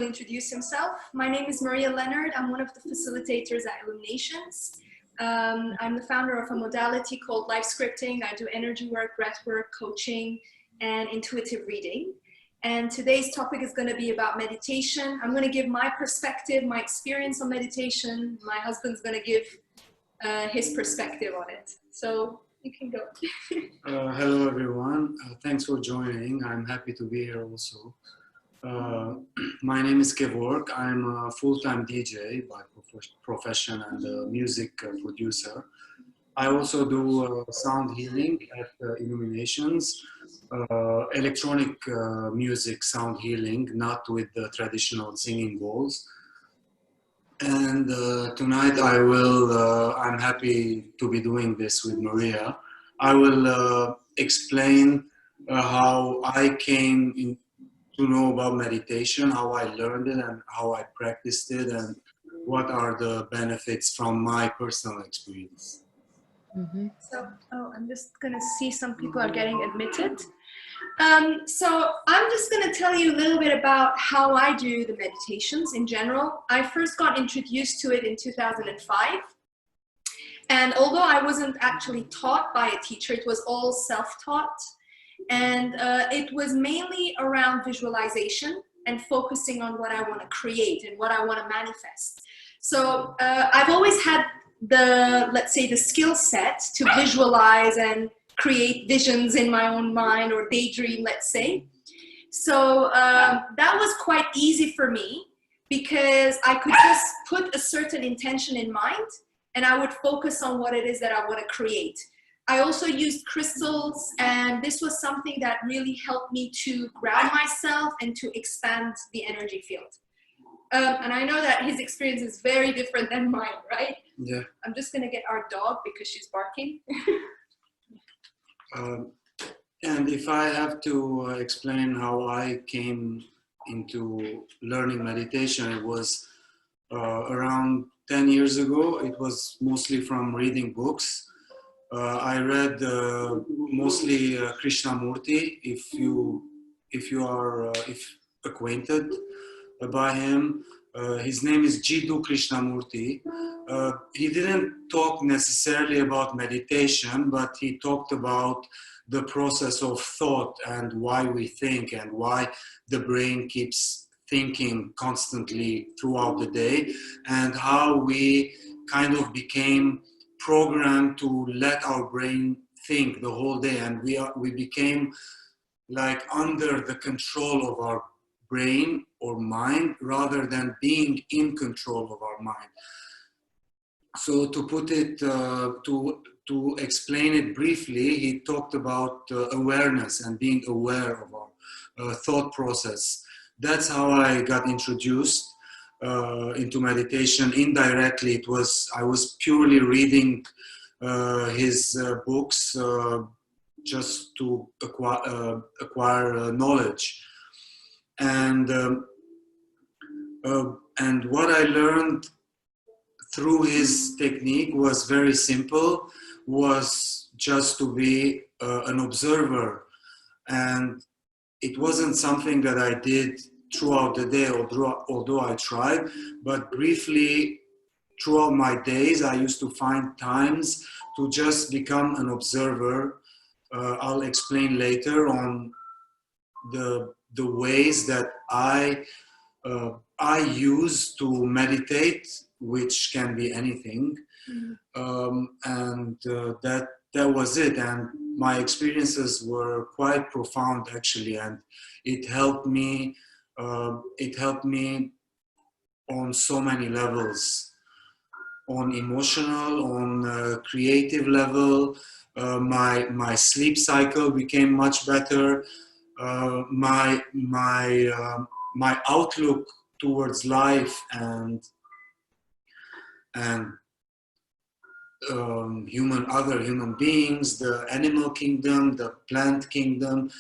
Introduce himself. My name is Maria Leonard. I'm one of the facilitators at Illuminations. I'm the founder of a modality called life scripting. I do energy work, breath work, coaching, and intuitive reading. And today's topic is going to be about meditation. I'm going to give my perspective, my experience on meditation. My husband's going to give his perspective on it. So you can go. Hello everyone, thanks for joining. I'm happy to be here also. My name is Kevork. I'm a full-time DJ by profession and a music producer. I also do sound healing at Illuminations, electronic music sound healing, not with the traditional singing bowls. And tonight I'm happy to be doing this with Maria. I will explain how I came to know about meditation, how I learned it and how I practiced it, and what are the benefits from my personal experience. Mm-hmm. So, I'm just going to see some people are getting admitted. So I'm just going to tell you a little bit about how I do the meditations in general. I first got introduced to it in 2005. And although I wasn't actually taught by a teacher, it was all self-taught. And it was mainly around visualization and focusing on what I want to create and what I want to manifest. So I've always had let's say the skill set to visualize and create visions in my own mind, or daydream, let's say. So that was quite easy for me because I could just put a certain intention in mind and I would focus on what it is that I want to create. I also used crystals, and this was something that really helped me to ground myself and to expand the energy field. And I know that his experience is very different than mine, right? Yeah. I'm just going to get our dog because she's barking. And if I have to explain how I came into learning meditation, it was around 10 years ago. It was mostly from reading books. I read mostly Krishnamurti, if you are acquainted by him. His name is Jiddu Krishnamurti. He didn't talk necessarily about meditation, but he talked about the process of thought and why we think and why the brain keeps thinking constantly throughout the day, and how we kind of became programmed to let our brain think the whole day, and we became like under the control of our brain or mind rather than being in control of our mind. So to put it, to explain it briefly, he talked about awareness and being aware of our thought process. That's how I got introduced into meditation. Indirectly, I was purely reading his books just to acquire knowledge. And what I learned through his technique was very simple, was just to be an observer. And it wasn't something that I did throughout the day, although I tried, but briefly throughout my days, I used to find times to just become an observer. I'll explain later on the ways that I use to meditate, which can be anything. That was it. And my experiences were quite profound, actually, and it helped me. It helped me on so many levels, on emotional, on creative level. My sleep cycle became much better. My outlook towards life and other human beings, the animal kingdom, the plant kingdom,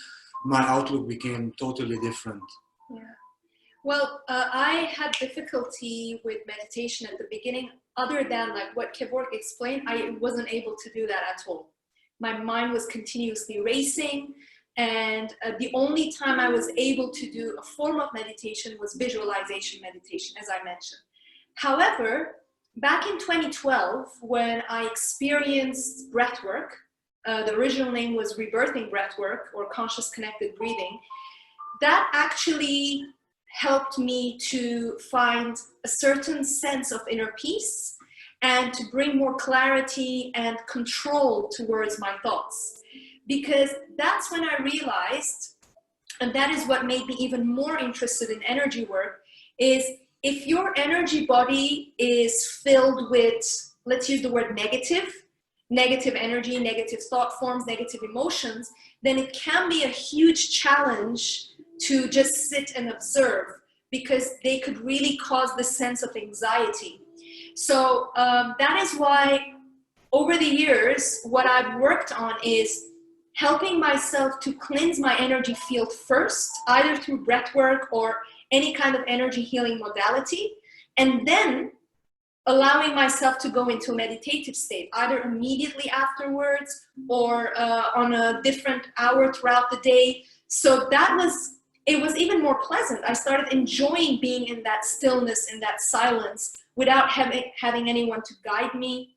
my outlook became totally different. Yeah. Well, I had difficulty with meditation at the beginning. Other than like what Kevork explained, I wasn't able to do that at all. My mind was continuously racing. And the only time I was able to do a form of meditation was visualization meditation, as I mentioned. However, back in 2012, when I experienced breathwork, the original name was rebirthing breathwork or conscious connected breathing, that actually helped me to find a certain sense of inner peace and to bring more clarity and control towards my thoughts. Because that's when I realized, and that is what made me even more interested in energy work, is if your energy body is filled with, let's use the word negative energy, negative thought forms, negative emotions, then it can be a huge challenge to just sit and observe, because they could really cause this sense of anxiety. So that is why over the years, what I've worked on is helping myself to cleanse my energy field first, either through breath work or any kind of energy healing modality, and then allowing myself to go into a meditative state, either immediately afterwards or on a different hour throughout the day. So it was even more pleasant. I started enjoying being in that stillness, in that silence, without having anyone to guide me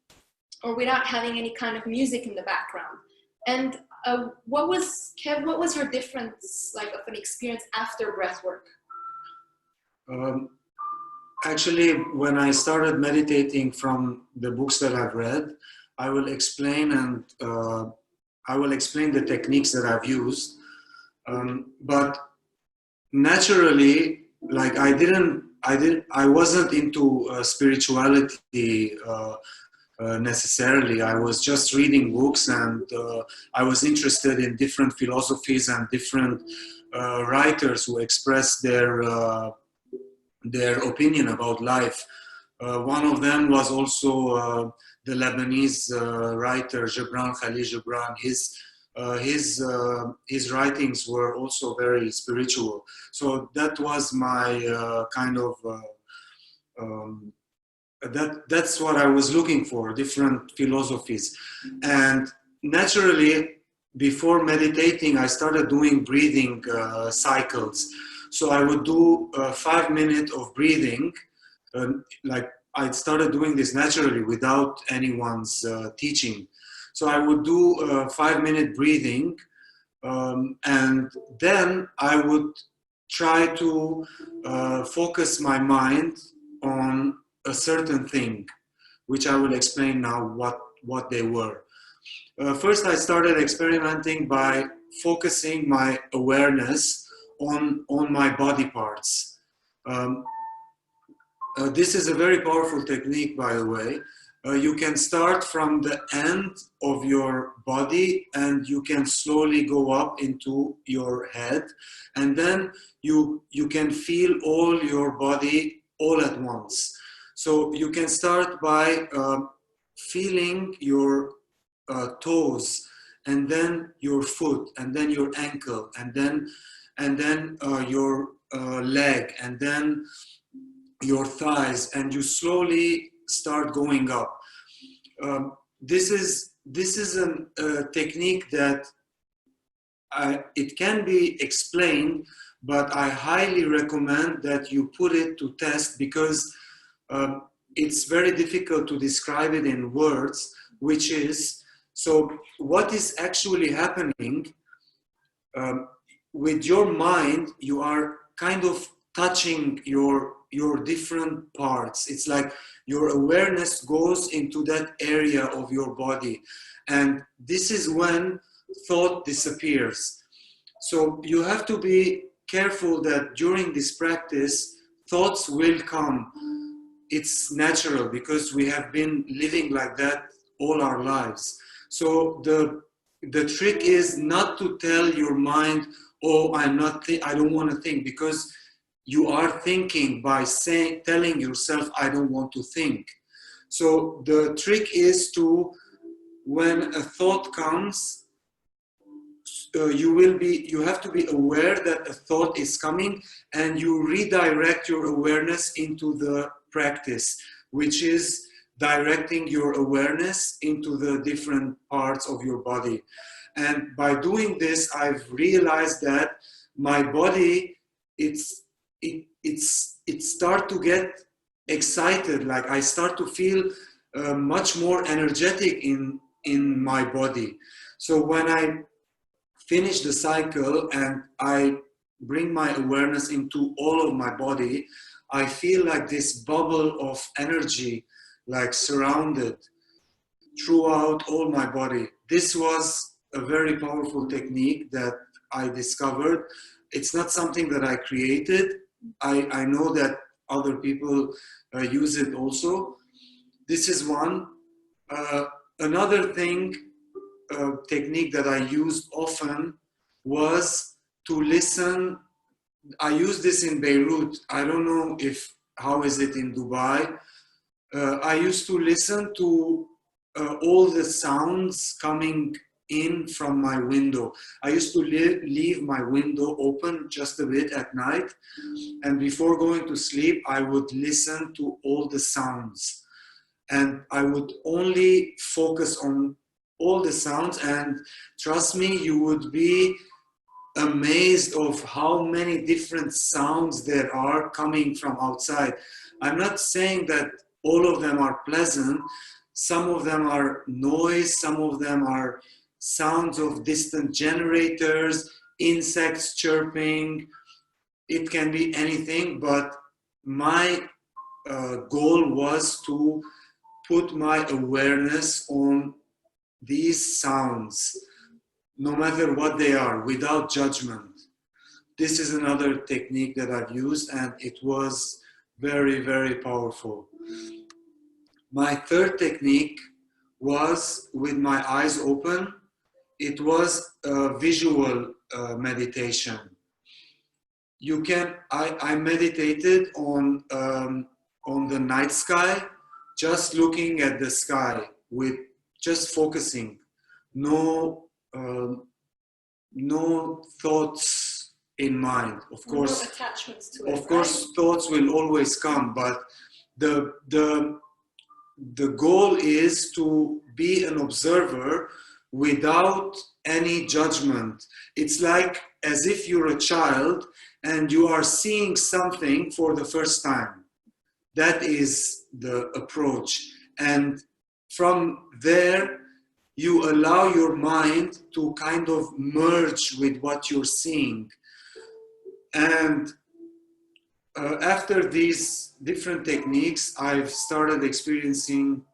or without having any kind of music in the background. And what was, Kev, what was your difference like of an experience after breathwork? Actually, when I started meditating from the books that I've read, I will explain the techniques that I've used. But naturally, like I wasn't into spirituality necessarily. I was just reading books, and I was interested in different philosophies and different writers who express their opinion about life. One of them was also the Lebanese writer Gibran Khalil Gibran. His writings were also very spiritual. So that was my kind of that's what I was looking for, different philosophies. And naturally, before meditating, I started doing breathing cycles. So I would do 5 minutes of breathing. Like I started doing this naturally without anyone's teaching. So I would do 5-minute breathing, and then I would try to focus my mind on a certain thing, which I will explain now what they were. First, I started experimenting by focusing my awareness on my body parts. This is a very powerful technique, by the way. You can start from the end of your body and you can slowly go up into your head, and then you can feel all your body all at once. So you can start by feeling your toes, and then your foot, and then your ankle, and then your leg, and then your thighs, and you slowly start going up. This is a technique that it can be explained, but I highly recommend that you put it to test, because it's very difficult to describe it in words, which is, so what is actually happening with your mind, you are kind of touching your different parts. It's like your awareness goes into that area of your body, and this is when thought disappears. So you have to be careful that during this practice thoughts will come. It's natural, because we have been living like that all our lives. So the trick is not to tell your mind, oh, I don't want to think, because you are thinking by telling yourself, I don't want to think. So the trick is to, when a thought comes, you have to be aware that a thought is coming, and you redirect your awareness into the practice, which is directing your awareness into the different parts of your body. And by doing this, I've realized that my body, it start to get excited. Like I start to feel much more energetic in my body. So when I finish the cycle and I bring my awareness into all of my body, I feel like this bubble of energy, like surrounded throughout all my body. This was a very powerful technique that I discovered. It's not something that I created. I know that other people use it also. This is one. Another thing, technique that I used often was to listen. I use this in Beirut. I don't know how is it in Dubai. I used to listen to all the sounds coming in from my window. I used to leave my window open just a bit at night, and before going to sleep, I would listen to all the sounds, and I would only focus on all the sounds. And trust me, you would be amazed of how many different sounds there are coming from outside. I'm not saying that all of them are pleasant. Some of them are noise, some of them are sounds of distant generators, insects chirping. It can be anything, but my goal was to put my awareness on these sounds, no matter what they are, without judgment. This is another technique that I've used, and it was very, very powerful. My third technique was with my eyes open. It was a visual meditation. I meditated on the night sky, just looking at the sky with just focusing, no thoughts in mind. Of course, no attachments to it. Of course, thoughts will always come, but the goal is to be an observer without any judgment. It's like as if you're a child and you are seeing something for the first time. That is the approach. And from there, you allow your mind to kind of merge with what you're seeing. And after these different techniques, I've started experiencing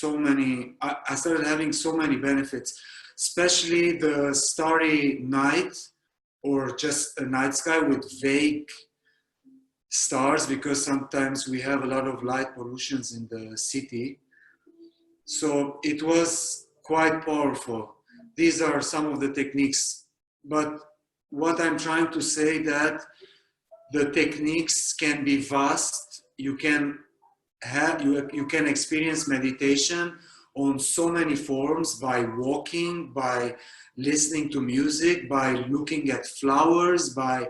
I started having so many benefits, especially the starry night or just a night sky with vague stars, because sometimes we have a lot of light pollutions in the city. So it was quite powerful. These are some of the techniques, but what I'm trying to say that the techniques can be vast. You can experience meditation on so many forms, by walking, by listening to music, by looking at flowers, by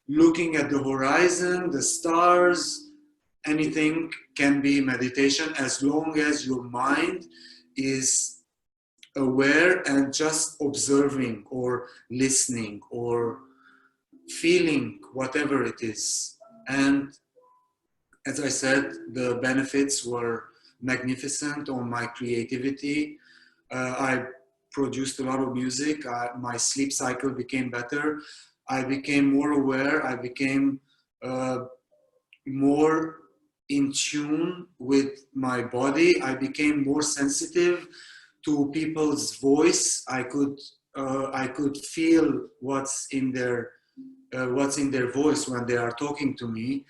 looking at the horizon, the stars. Anything can be meditation as long as your mind is aware and just observing or listening or feeling whatever it is. And as I said, the benefits were magnificent on my creativity. I produced a lot of music. My sleep cycle became better. I became more aware. I became more in tune with my body. I became more sensitive to people's voice. I could feel what's in their voice when they are talking to me,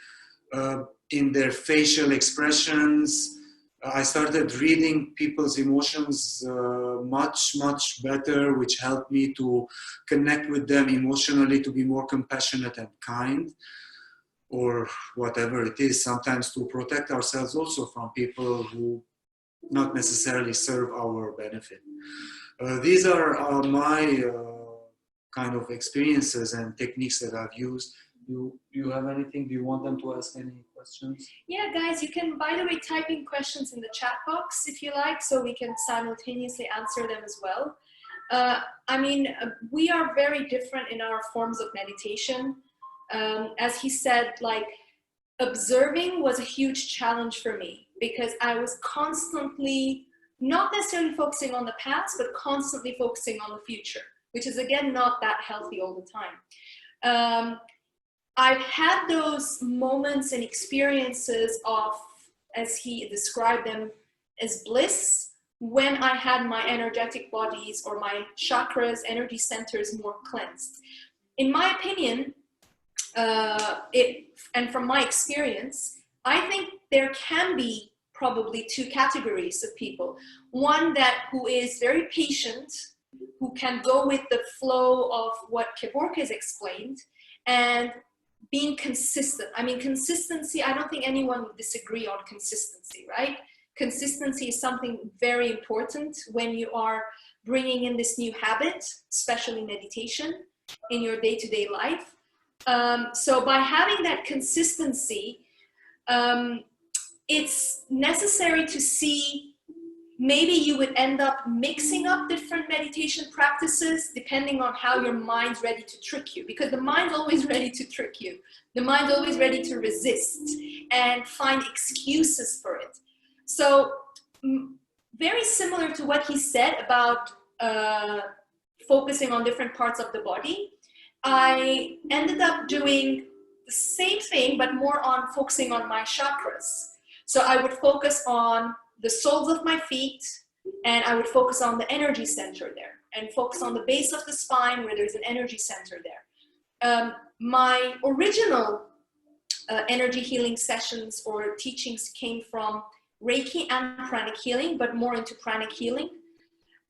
in their facial expressions. I started reading people's emotions much better, which helped me to connect with them emotionally, to be more compassionate and kind, or whatever it is, sometimes to protect ourselves also from people who not necessarily serve our benefit. These are my kind of experiences and techniques that I've used. You have anything? Do you want them to ask any questions? Yeah, guys, you can, by the way, type in questions in the chat box if you like, so we can simultaneously answer them as well. I mean, we are very different in our forms of meditation. As he said, like, observing was a huge challenge for me because I was constantly not necessarily focusing on the past, but constantly focusing on the future, which is again not that healthy all the time. I've had those moments and experiences of, as he described them, as bliss, when I had my energetic bodies or my chakras, energy centers more cleansed. In my opinion, and from my experience, I think there can be probably two categories of people. One who is very patient, who can go with the flow of what Kevork has explained, and being consistent. I mean, consistency, I don't think anyone would disagree on consistency, right? Consistency is something very important when you are bringing in this new habit, especially meditation, in your day-to-day life. So by having that consistency, it's necessary to see, maybe you would end up mixing up different meditation practices depending on how your mind's ready to trick you, because the mind's always ready to trick you. The mind's always ready to resist and find excuses for it. So very similar to what he said about focusing on different parts of the body, I ended up doing the same thing, but more on focusing on my chakras. So I would focus on the soles of my feet, and I would focus on the energy center there, and focus on the base of the spine where there's an energy center there. My original energy healing sessions or teachings came from Reiki and pranic healing, but more into pranic healing.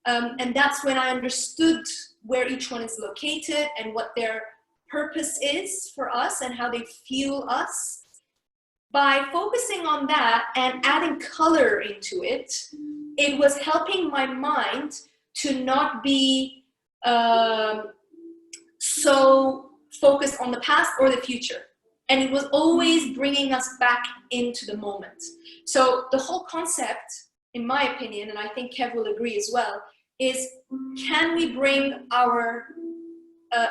And that's when I understood where each one is located and what their purpose is for us and how they fuel us. By focusing on that and adding color into it, it was helping my mind to not be so focused on the past or the future. And it was always bringing us back into the moment. So the whole concept, in my opinion, and I think Kev will agree as well, is can we bring our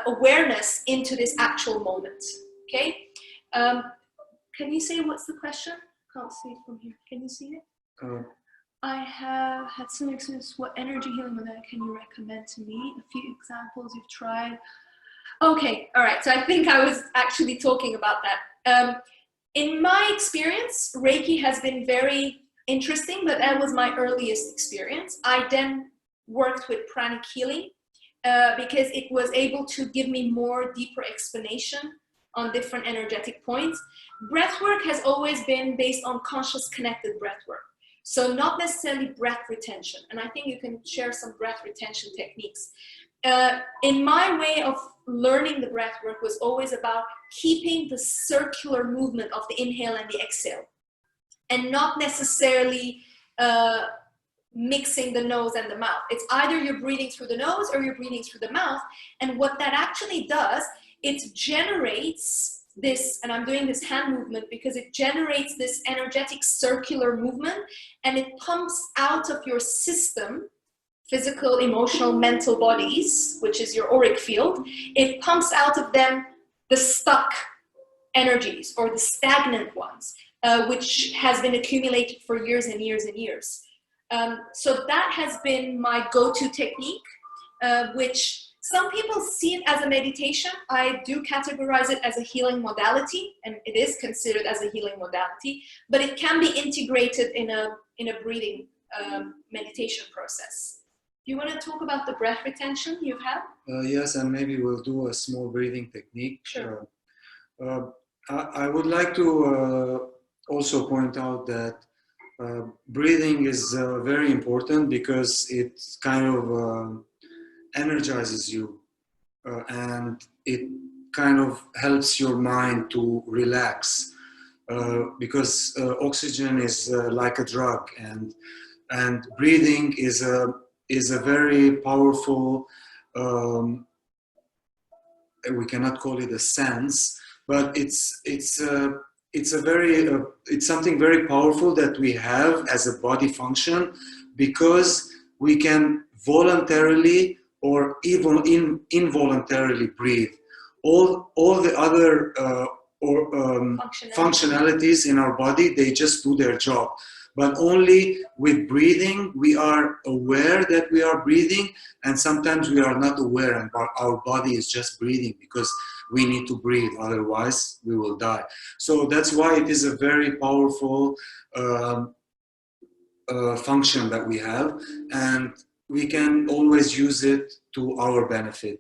awareness into this actual moment, okay? Can you say what's the question? Can't see it from here. Can you see it? I have had some experience. What energy healing modality can you recommend to me? A few examples you've tried. Okay, all right. So I think I was actually talking about that. In my experience, Reiki has been very interesting, but that was my earliest experience. I then worked with pranic healing because it was able to give me more deeper explanation on different energetic points. Breathwork has always been based on conscious connected breathwork. So not necessarily breath retention. And I think you can share some breath retention techniques. In my way of learning the breathwork was always about keeping the circular movement of the inhale and the exhale, and not necessarily mixing the nose and the mouth. It's either you're breathing through the nose or you're breathing through the mouth. And what that actually does, it generates this, and I'm doing this hand movement because it generates this energetic circular movement, and it pumps out of your system, physical, emotional, mental bodies, which is your auric field. It pumps out of them the stuck energies or the stagnant ones, which has been accumulated for years and years and years. So that has been my go-to technique, which some people see it as a meditation. I do categorize it as a healing modality, and it is considered as a healing modality, but it can be integrated in a breathing meditation process. Do you want to talk about the breath retention you've had? Yes, and maybe we'll do a small breathing technique. Sure. I would like to also point out that breathing is very important because it kind of energizes you and it kind of helps your mind to relax because oxygen is like a drug, and breathing is a very powerful, we cannot call it a sense, but it's something very powerful that we have as a body function, because we can voluntarily or even involuntarily breathe. All the other functionalities in our body, they just do their job. But only with breathing, we are aware that we are breathing, and sometimes we are not aware, and our body is just breathing because we need to breathe, otherwise we will die. So that's why it is a very powerful function that we have, and we can always use it to our benefit.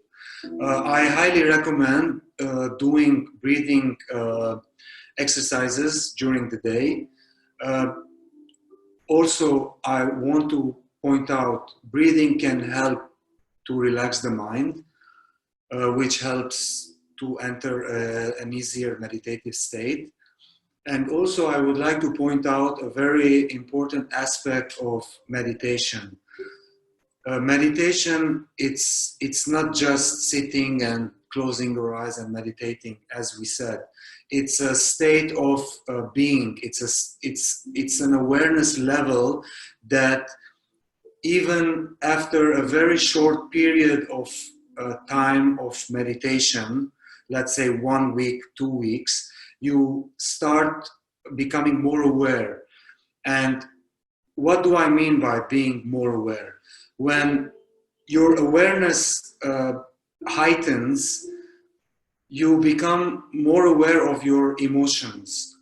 I highly recommend doing breathing exercises during the day. Also, I want to point out, breathing can help to relax the mind, which helps to enter an easier meditative state. And also, I would like to point out a very important aspect of meditation. Meditation, it's not just sitting and closing your eyes and meditating, as we said. It's a state of being. It's an awareness level that even after a very short period of time of meditation, let's say 1 week, 2 weeks, you start becoming more aware. And what do I mean by being more aware? When your awareness heightens, you become more aware of your emotions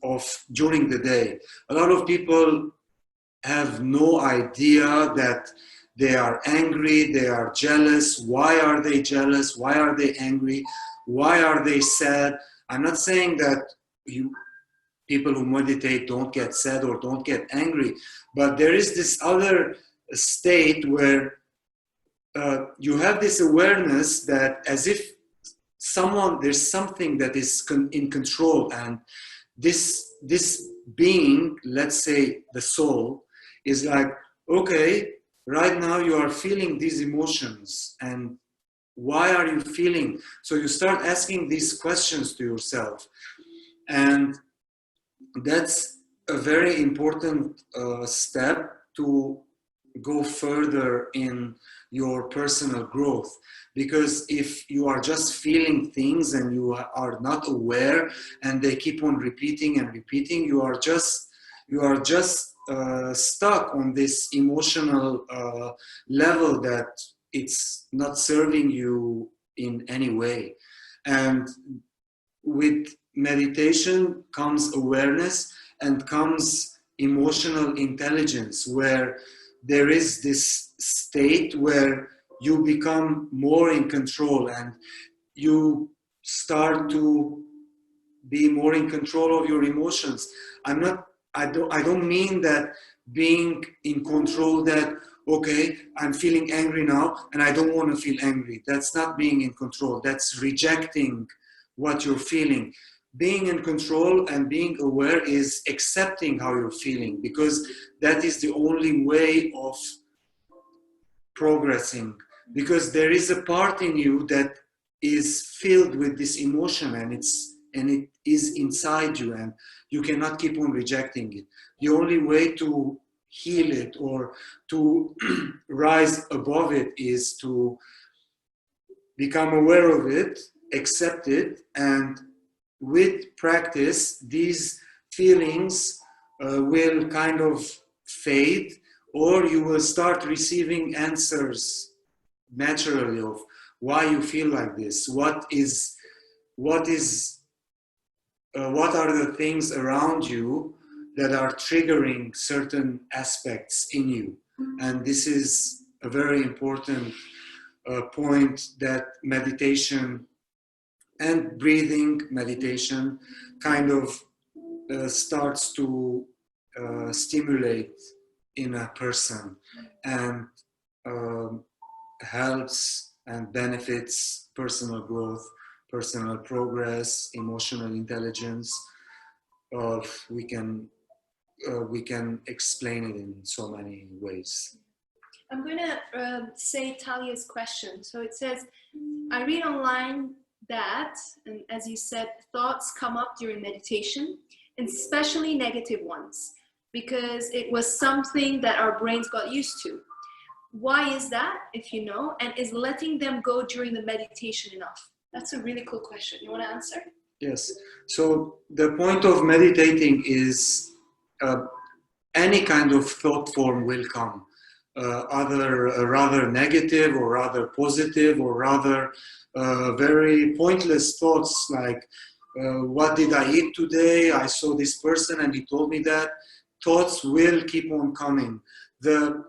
during the day. A lot of people have no idea that they are angry, they are jealous. Why are they jealous? Why are they angry? Why are they sad? I'm not saying that people who meditate don't get sad or don't get angry, but there is this other state where you have this awareness that as if there's something that is in control, and this being, let's say the soul, is like, okay, right now you are feeling these emotions, and why are you feeling? So you start asking these questions to yourself, and that's a very important step to go further in your personal growth. Because if you are just feeling things and you are not aware, and they keep on repeating and repeating, you are just stuck on this emotional level that it's not serving you in any way. And with meditation comes awareness and comes emotional intelligence, where there is this state where you become more in control, and you start to be more in control of your emotions. I don't mean that being in control, that okay, I'm feeling angry now and I don't want to feel angry. That's not being in control. That's rejecting what you're feeling. Being in control and being aware is accepting how you're feeling, because that is the only way of progressing. Because there is a part in you that is filled with this emotion, and it is inside you, and you cannot keep on rejecting it. The only way to heal it or to rise above it is to become aware of it, accept it, and with practice, these feelings will kind of fade, or you will start receiving answers naturally of why you feel like this, what are the things around you that are triggering certain aspects in you. And this is a very important point, that meditation and breathing meditation kind of starts to stimulate in a person, and helps and benefits personal growth, personal progress, emotional intelligence. We can explain it in so many ways. I'm going to say Talia's question. So it says, I read online that, and as you said, thoughts come up during meditation, and especially negative ones, because it was something that our brains got used to. Why is that, if you know? And is letting them go during the meditation enough? That's a really cool question. You want to answer? Yes. So the point of meditating is any kind of thought form will come, either rather negative or rather positive or rather very pointless thoughts like, what did I eat today? I saw this person and he told me that. Thoughts will keep on coming. The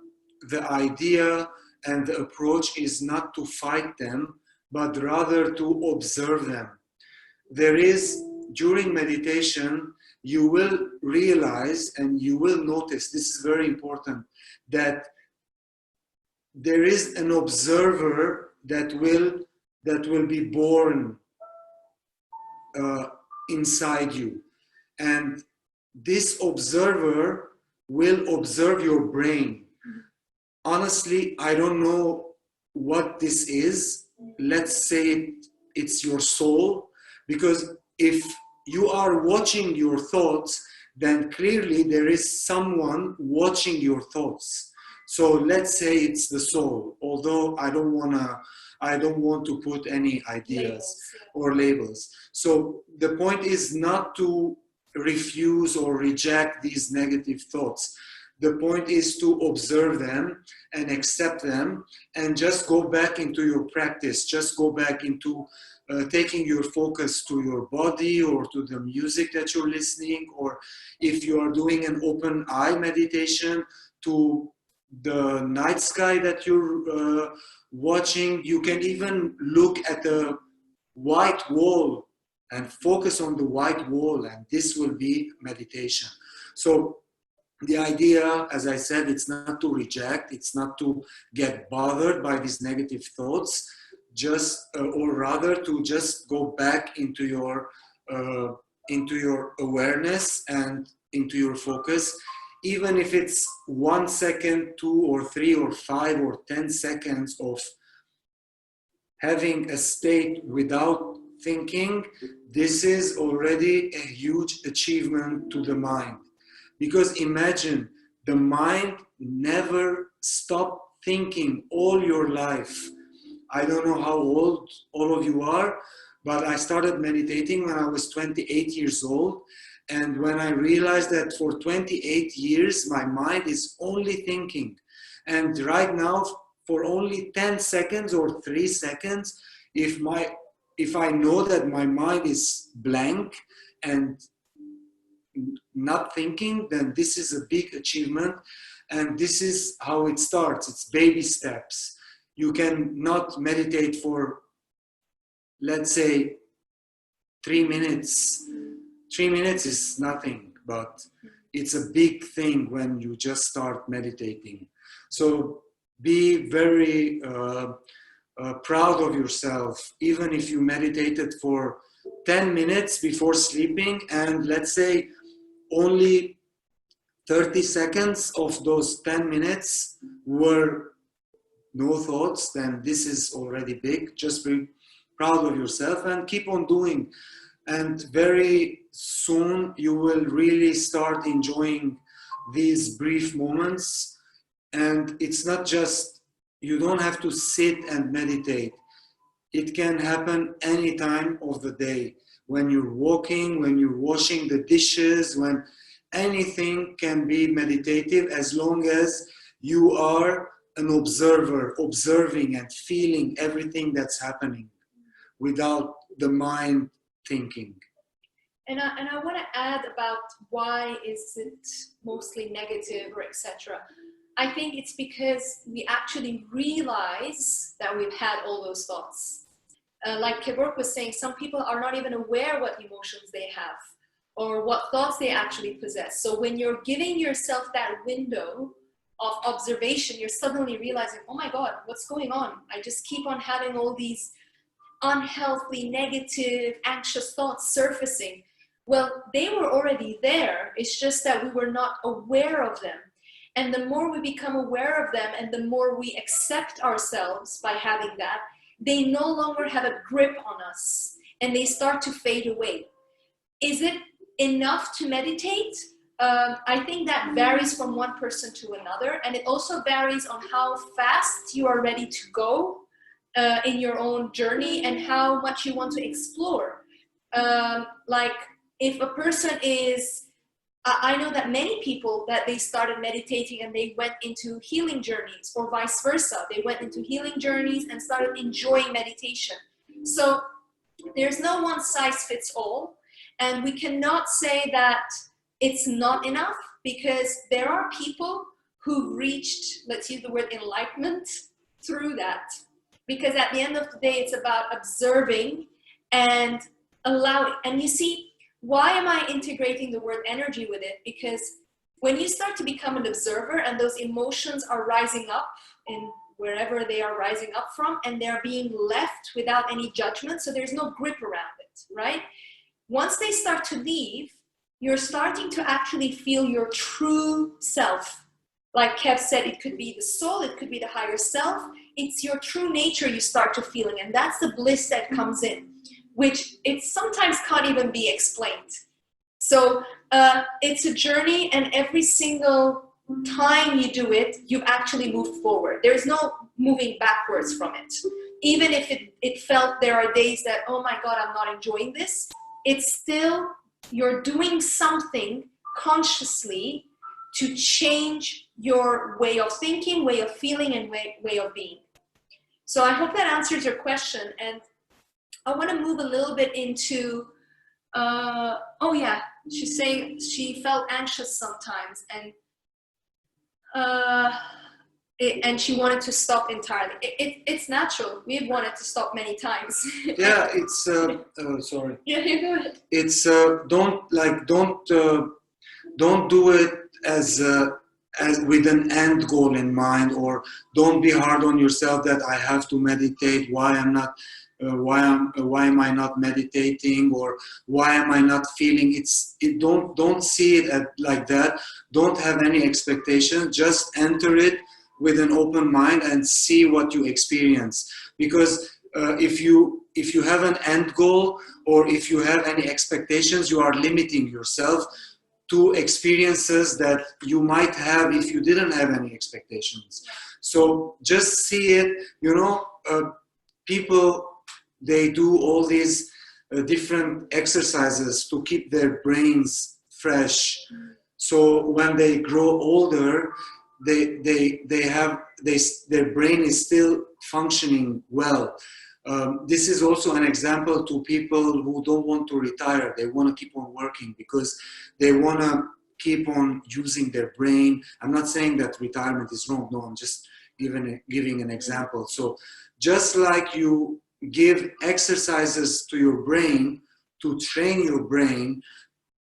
idea and the approach is not to fight them, but rather to observe them. There is, during meditation, you will realize and you will notice, this is very important, that there is an observer that will be born inside you. And this observer will observe your brain. Honestly, I don't know what this is. Let's say it's your soul, because if you are watching your thoughts, then clearly there is someone watching your thoughts. So let's say it's the soul, although I don't want to put any ideas or labels. So the point is not to refuse or reject these negative thoughts. The point is to observe them and accept them and just go back into your practice. Just go back into taking your focus to your body or to the music that you're listening, or if you are doing an open eye meditation, to the night sky that you're watching. You can even look at the white wall and focus on the white wall, and this will be meditation. So the idea, as I said, it's not to reject, it's not to get bothered by these negative thoughts, or rather to just go back into your awareness and into your focus. Even if it's 1 second, 2 or 3 or 5 or 10 seconds of having a state without thinking, this is already a huge achievement to the mind. Because imagine, the mind never stopped thinking all your life. I don't know how old all of you are, but I started meditating when I was 28 years old. And when I realized that for 28 years, my mind is only thinking. And right now, for only 10 seconds or 3 seconds, if I know that my mind is blank and not thinking, then this is a big achievement. And this is how it starts. It's baby steps. You can not meditate for, let's say, 3 minutes. 3 minutes is nothing, but it's a big thing when you just start meditating. So be very proud of yourself, even if you meditated for 10 minutes before sleeping, and let's say only 30 seconds of those 10 minutes were no thoughts, then this is already big. Just be proud of yourself and keep on doing. And very soon you will really start enjoying these brief moments. And it's not just, you don't have to sit and meditate. It can happen any time of the day. When you're walking, when you're washing the dishes, when anything can be meditative, as long as you are an observer, observing and feeling everything that's happening without the mind thinking. And I want to add about why is it mostly negative or etc. I think it's because we actually realize that we've had all those thoughts. Like Kevork was saying, some people are not even aware what emotions they have or what thoughts they actually possess. So when you're giving yourself that window of observation, you're suddenly realizing, oh my God, what's going on? I just keep on having all these unhealthy, negative, anxious thoughts surfacing. Well, they were already there. It's just that we were not aware of them. And the more we become aware of them and the more we accept ourselves by having that, they no longer have a grip on us and they start to fade away. Is it enough to meditate? I think that varies from one person to another, and it also varies on how fast you are ready to go in your own journey and how much you want to explore. Like if a person is, I know that many people that they started meditating and they went into healing journeys, or vice versa. They went into healing journeys and started enjoying meditation. So there's no one size fits all, and we cannot say that it's not enough, because there are people who've reached, let's use the word enlightenment, through that. Because at the end of the day, it's about observing and allowing. And you see, why am I integrating the word energy with it? Because when you start to become an observer and those emotions are rising up in wherever they are rising up from, and they're being left without any judgment, so there's no grip around it, right? Once they start to leave, you're starting to actually feel your true self. Like Kev said, it could be the soul, it could be the higher self. It's your true nature you start to feeling, and that's the bliss that comes in, which it sometimes can't even be explained. So it's a journey, and every single time you do it, you actually move forward. There's no moving backwards from it. Even if it felt there are days that, oh my God, I'm not enjoying this, it's still, you're doing something consciously to change your way of thinking, way of feeling, and way of being. So I hope that answers your question. And I want to move a little bit into, oh yeah, she's saying she felt anxious sometimes, and she wanted to stop entirely. It's natural. We've wanted to stop many times. Yeah, it's sorry. Yeah, you go ahead. It's don't do it as with an end goal in mind, or don't be hard on yourself that I have to meditate. Why am I not meditating, or why am I not feeling? Don't see it like that. Don't have any expectations. Just enter it with an open mind and see what you experience. Because if you have an end goal, or if you have any expectations, you are limiting yourself to experiences that you might have if you didn't have any expectations. So just see it, people, they do all these different exercises to keep their brains fresh. So when they grow older, their brain is still functioning well. This is also an example to people who don't want to retire. They want to keep on working because they want to keep on using their brain. I'm not saying that retirement is wrong. No, I'm just giving an example. So just like you give exercises to your brain to train your brain,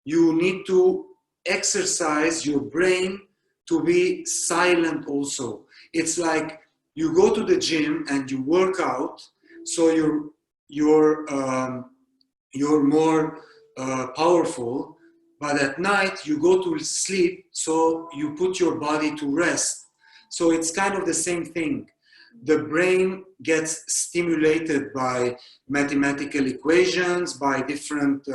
you need to exercise your brain to be silent also. It's like you go to the gym and you work out, so you're more powerful, but at night you go to sleep, so you put your body to rest. So it's kind of the same thing. The brain gets stimulated by mathematical equations, by different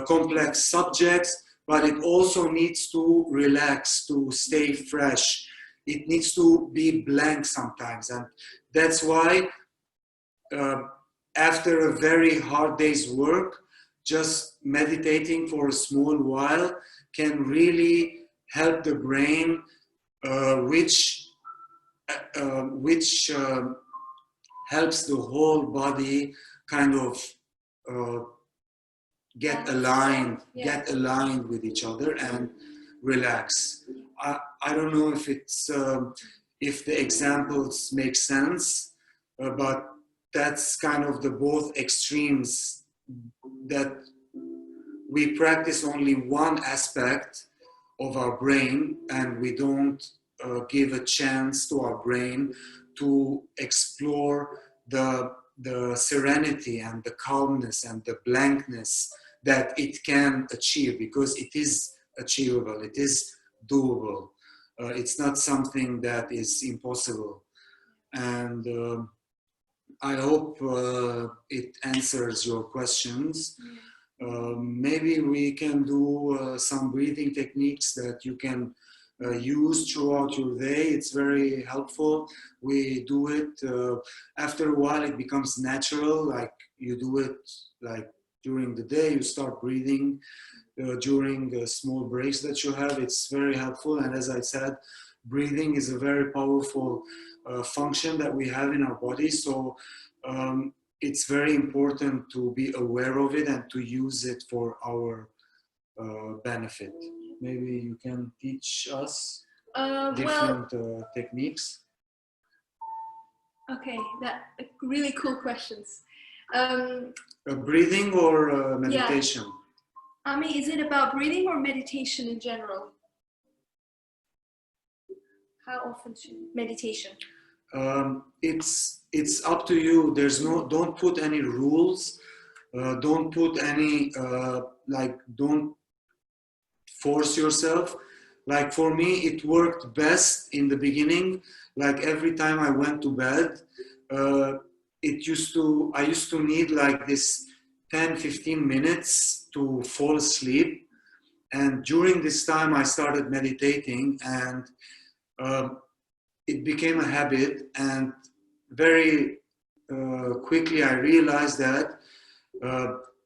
complex subjects, but it also needs to relax, to stay fresh. It needs to be blank sometimes. And that's why after a very hard day's work, just meditating for a small while can really help the brain, which helps the whole body kind of get aligned with each other and relax. I don't know if if the examples make sense, but that's kind of the both extremes, that we practice only one aspect of our brain and we don't give a chance to our brain to explore the serenity and the calmness and the blankness that it can achieve, because it is achievable, it is doable. It's not something that is impossible. And I hope it answers your questions. maybe we can do some breathing techniques that you can use throughout your day. It's very helpful. We do it. After a while, it becomes natural. Like you do it like during the day, you start breathing during the small breaks that you have. It's very helpful. And as I said, breathing is a very powerful function that we have in our body. So it's very important to be aware of it and to use it for our benefit. Maybe you can teach us different techniques. Okay, that really cool questions. Breathing or meditation? Yeah. Ami, is it about breathing or meditation in general? How often should meditation? It's up to you. Don't put any rules. Don't put any don't force yourself. Like for me, it worked best in the beginning. Like every time I went to bed, I used to need like this 10-15 minutes to fall asleep. And during this time, I started meditating, and it became a habit. And very quickly, I realized that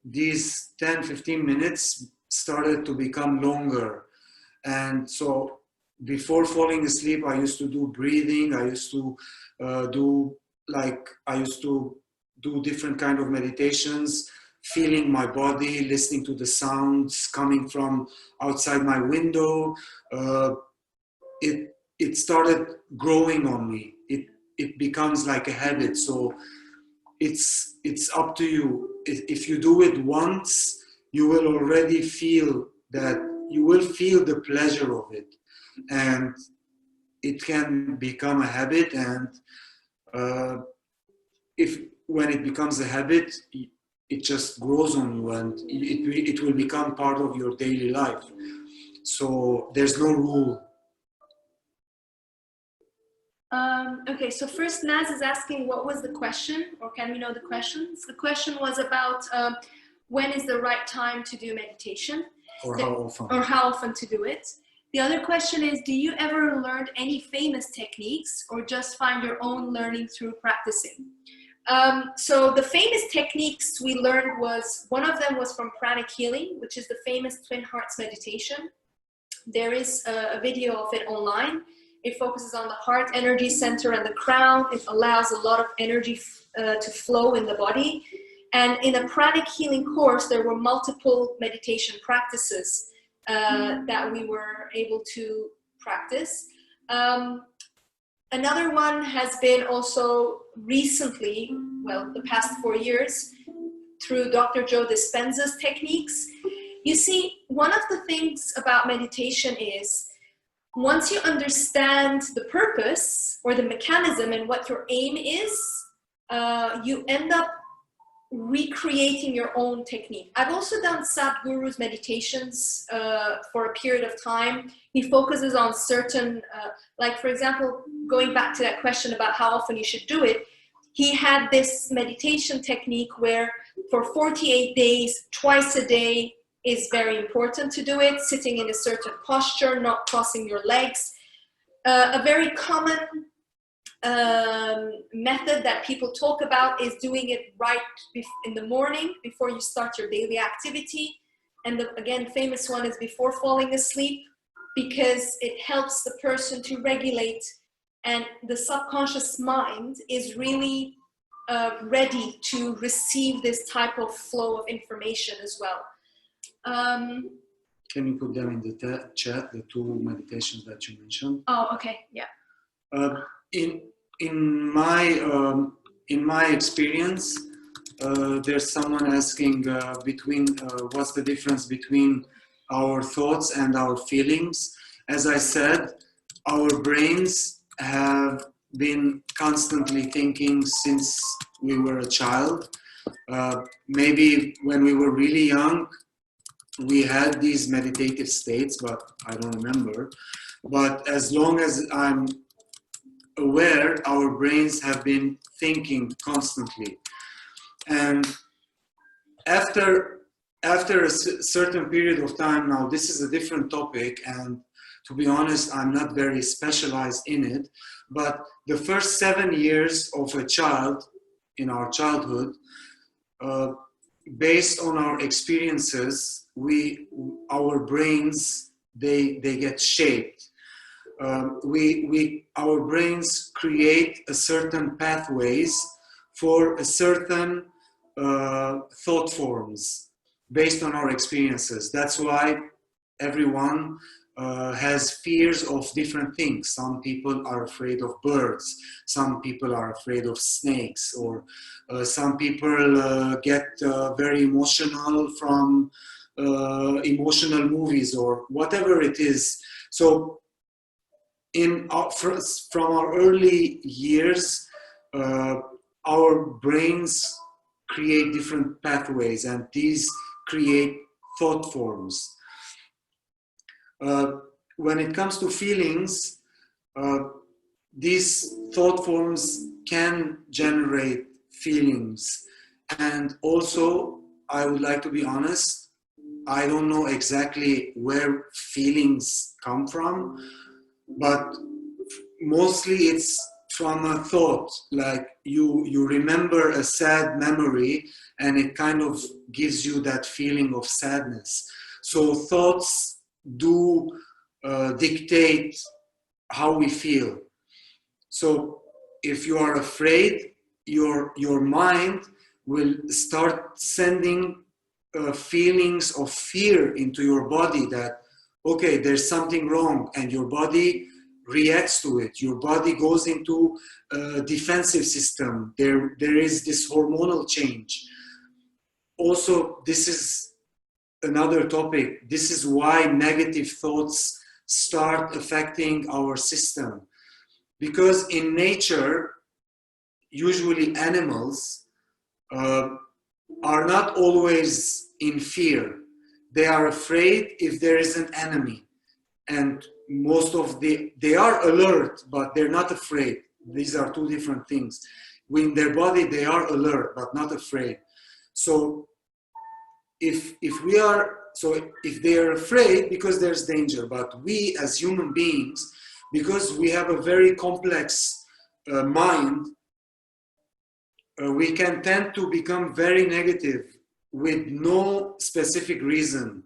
these 10-15 minutes started to become longer. And so before falling asleep, I used to do breathing. I used to do different kind of meditations, feeling my body, listening to the sounds coming from outside my window. It started growing on me. It becomes like a habit. So it's up to you. If you do it once, you will already feel that you will feel the pleasure of it, and it can become a habit. And when it becomes a habit, it just grows on you, and it will become part of your daily life. So there's no rule. Okay, so first Naz is asking what was the question, or can we know the questions? The question was about when is the right time to do meditation? Or how often. Or how often to do it. The other question is, do you ever learn any famous techniques or just find your own learning through practicing? So the famous techniques we learned one of them was from pranic healing, which is the famous Twin Hearts meditation. There is a video of it online. It focuses on the heart energy center and the crown. It allows a lot of energy to flow in the body. And in a pranic healing course, there were multiple meditation practices that we were able to practice. Another one has been also recently, well, the past 4 years, through Dr. Joe Dispenza's techniques. You see, one of the things about meditation is, once you understand the purpose or the mechanism and what your aim is, you end up recreating your own technique. I've also done Sadhguru's meditations for a period of time. He focuses on certain, like for example, going back to that question about how often you should do it, he had this meditation technique where for 48 days, twice a day is very important to do it, sitting in a certain posture, not crossing your legs. A very common method that people talk about is doing it right in the morning before you start your daily activity. And the, again, famous one is before falling asleep, because it helps the person to regulate, and the subconscious mind is really ready to receive this type of flow of information as well. Can you put them in the chat, the two meditations that you mentioned? Oh, okay, yeah. In my experience, there's someone asking what's the difference between our thoughts and our feelings. As I said, our brains have been constantly thinking since we were a child. Maybe when we were really young, we had these meditative states, but I don't remember. But as long as I'm aware, our brains have been thinking constantly. And after after a certain period of time, now this is a different topic, and to be honest, I'm not very specialized in it, but the first 7 years of a child in our childhood, based on our experiences, our brains, they get shaped. Our brains create a certain pathways for a certain thought forms based on our experiences. That's why everyone has fears of different things. Some people are afraid of birds, some people are afraid of snakes, or some people get very emotional from emotional movies or whatever it is. So from our early years, our brains create different pathways, and these create thought forms. When it comes to feelings, these thought forms can generate feelings. And also, I would like to be honest, I don't know exactly where feelings come from, but mostly it's from a thought, like you remember a sad memory and it kind of gives you that feeling of sadness. So thoughts do dictate how we feel. So if you are afraid, your mind will start sending feelings of fear into your body, that okay, there's something wrong, and your body reacts to it. Your body goes into a defensive system. There is this hormonal change. Also, this is another topic. This is why negative thoughts start affecting our system. Because in nature, usually animals are not always in fear. They are afraid if there is an enemy. And they are alert, but they're not afraid. These are two different things. In their body, they are alert, but not afraid. So if they are afraid because there's danger, but we as human beings, because we have a very complex mind, we can tend to become very negative with no specific reason.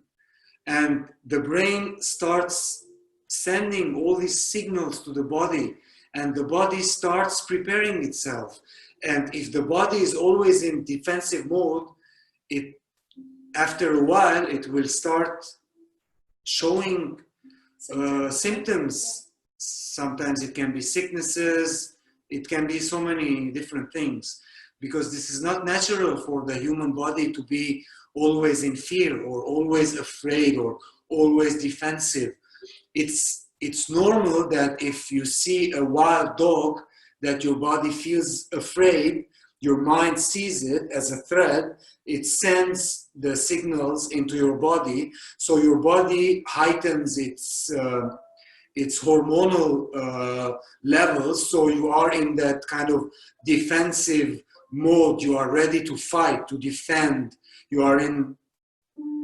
And the brain starts sending all these signals to the body, and the body starts preparing itself. And if the body is always in defensive mode, after a while, it will start showing symptoms. Sometimes it can be sicknesses, it can be so many different things, because this is not natural for the human body to be always in fear or always afraid or always defensive. It's normal that if you see a wild dog that your body feels afraid, your mind sees it as a threat, it sends the signals into your body, so your body heightens its hormonal levels, so you are in that kind of defensive mode. You are ready to fight, to defend, you are in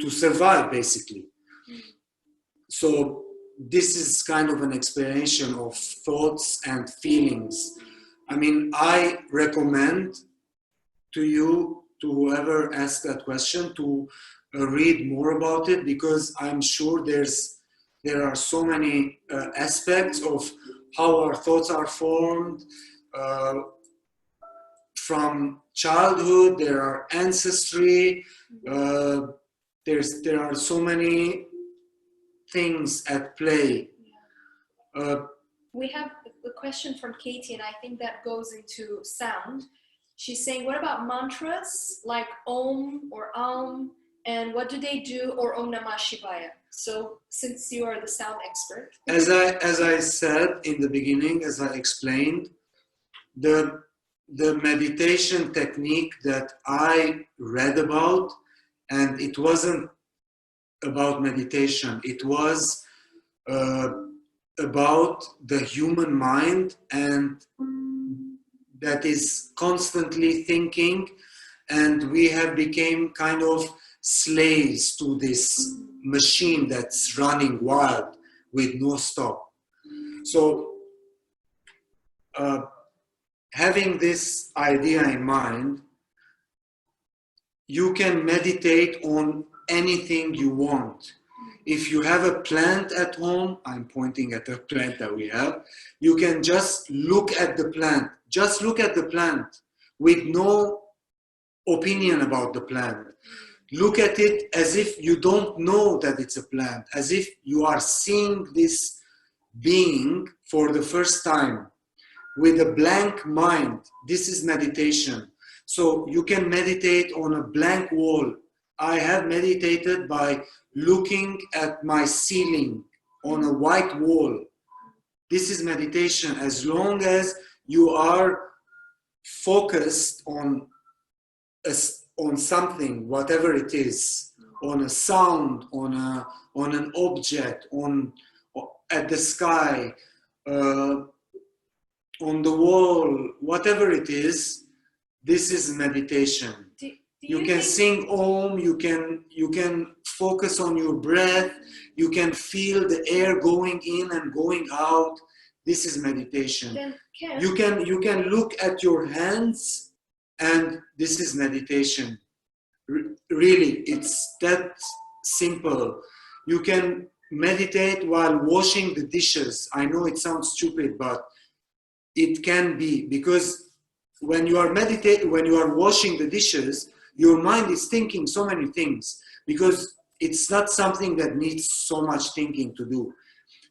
to survive, basically. So this is kind of an explanation of thoughts and feelings. I mean, I recommend to you, to whoever asked that question, to read more about it, because I'm sure there are so many aspects of how our thoughts are formed. From childhood, there are ancestry, there are so many things at play. We have a question from Katie, and I think that goes into sound. She's saying, what about mantras like Om or Aum, and what do they do, or Om Namah Shivaya? So since you are the sound expert. As I said in the beginning, as I explained, the meditation technique that I read about, and it wasn't about meditation, it was about the human mind, and that is constantly thinking, and we have become kind of slaves to this machine that's running wild with no stop. So having this idea in mind, you can meditate on anything you want. If you have a plant at home, I'm pointing at a plant that we have, you can just look at the plant. Just look at the plant with no opinion about the plant. Look at it as if you don't know that it's a plant, as if you are seeing this being for the first time with a blank mind. This is meditation. So you can meditate on a blank wall. I have meditated by looking at my ceiling on a white wall. This is meditation, as long as you are focused on something, whatever it is, on a sound, on an object, at the sky, on the wall, whatever it is. This is meditation. You can sing Om, you can focus on your breath, you can feel the air going in and going out. This is meditation. You can look at your hands, and this is meditation. Really, it's that simple. You can meditate while washing the dishes. I know it sounds stupid, but it can be, because when you are washing the dishes, your mind is thinking so many things, because it's not something that needs so much thinking to do.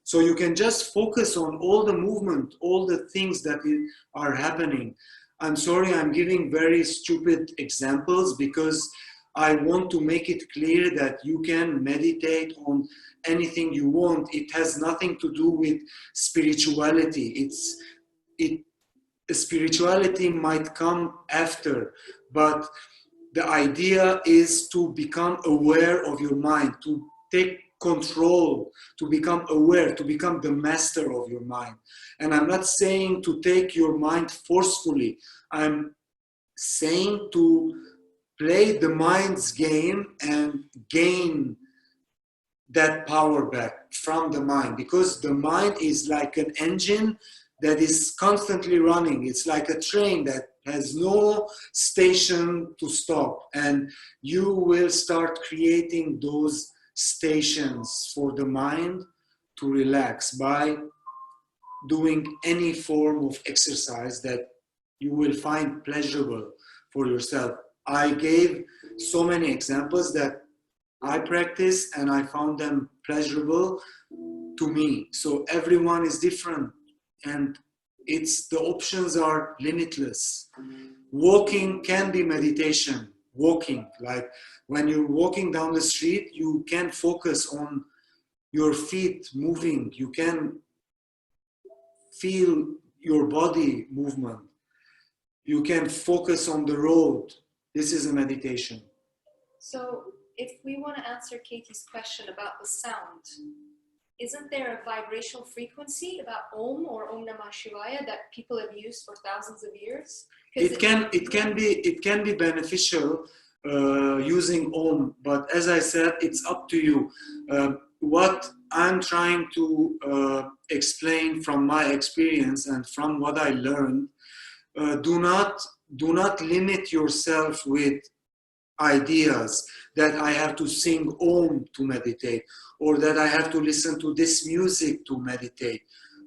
So you can just focus on all the movement, all the things that are happening. I'm sorry, I'm giving very stupid examples because I want to make it clear that you can meditate on anything you want. It has nothing to do with spirituality. Spirituality might come after, but the idea is to become aware of your mind, to take control, to become aware, to become the master of your mind. And I'm not saying to take your mind forcefully. I'm saying to play the mind's game and gain that power back from the mind, because the mind is like an engine that is constantly running. It's like a train that has no station to stop, and you will start creating those stations for the mind to relax by doing any form of exercise that you will find pleasurable for yourself. I gave so many examples that I practice and I found them pleasurable to me. So everyone is different, and the options are limitless. Walking can be meditation. Walking, like when you're walking down the street, you can focus on your feet moving. You can feel your body movement. You can focus on the road. This is a meditation. So if we want to answer Katie's question about the sound, isn't there a vibrational frequency about Om or Om Namah Shivaya that people have used for thousands of years? It can be beneficial using Om, but as I said, it's up to you. What I'm trying to explain from my experience and from what I learned, do not limit yourself with ideas that I have to sing Om to meditate, or that I have to listen to this music to meditate.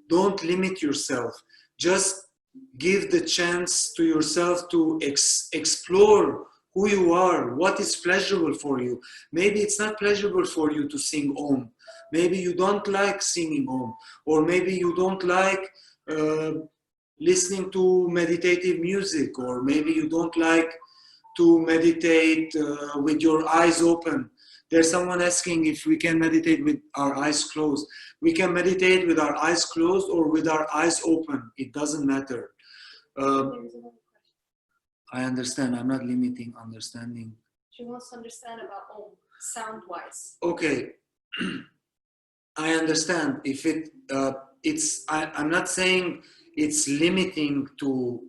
Don't limit yourself. Just give the chance to yourself to explore who you are, what is pleasurable for you. Maybe it's not pleasurable for you to sing Om. Maybe you don't like singing Om, or maybe you don't like listening to meditative music, or maybe you don't like to meditate with your eyes open. There's someone asking if we can meditate with our eyes closed. We can meditate with our eyes closed or with our eyes open. It doesn't matter. I understand. I'm not limiting understanding. She wants to understand about Om, sound-wise. Okay. I understand. If I'm not saying it's limiting to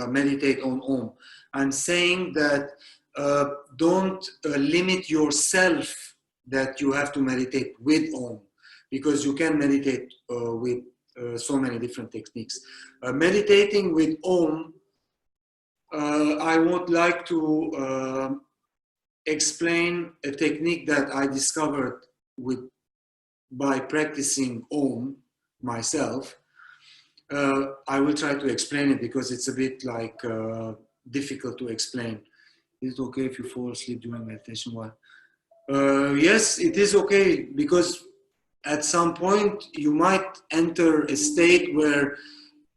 meditate on Om. I'm saying that don't limit yourself that you have to meditate with Om, because you can meditate with so many different techniques. Meditating with Om, I would like to explain a technique that I discovered by practicing Om myself. I will try to explain it because it's a bit like difficult to explain. Is it okay if you fall asleep during meditation? Why? Yes, it is okay, because at some point you might enter a state where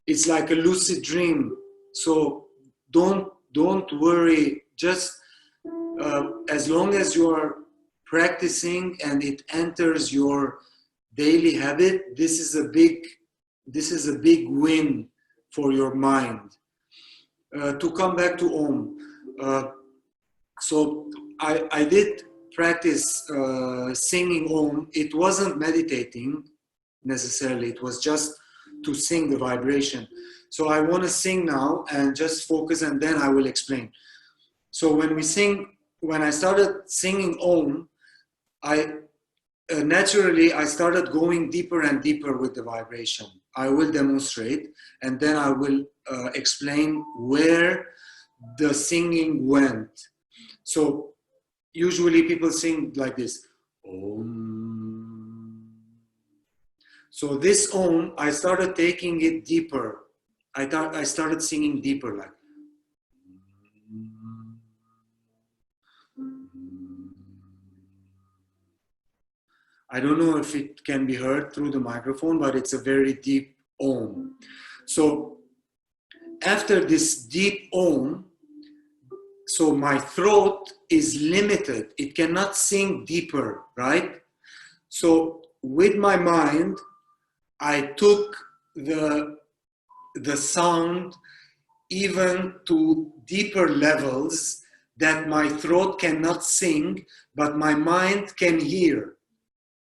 it's like a lucid dream. So don't worry. Just as long as you are practicing and it enters your daily habit, this is a big win for your mind. To come back to Om, so I did practice singing Om. It wasn't meditating necessarily, it was just to sing the vibration. So I want to sing now and just focus, and then I will explain. So when I started singing Om, naturally I started going deeper and deeper with the vibration. I will demonstrate, and then I will explain where the singing went. So usually people sing like this, Om. So this Om, I started taking it deeper. I started singing deeper, like. I don't know if it can be heard through the microphone, but it's a very deep Om. So after this deep Om, so my throat is limited. It cannot sing deeper, right? So with my mind, I took the sound even to deeper levels that my throat cannot sing, but my mind can hear.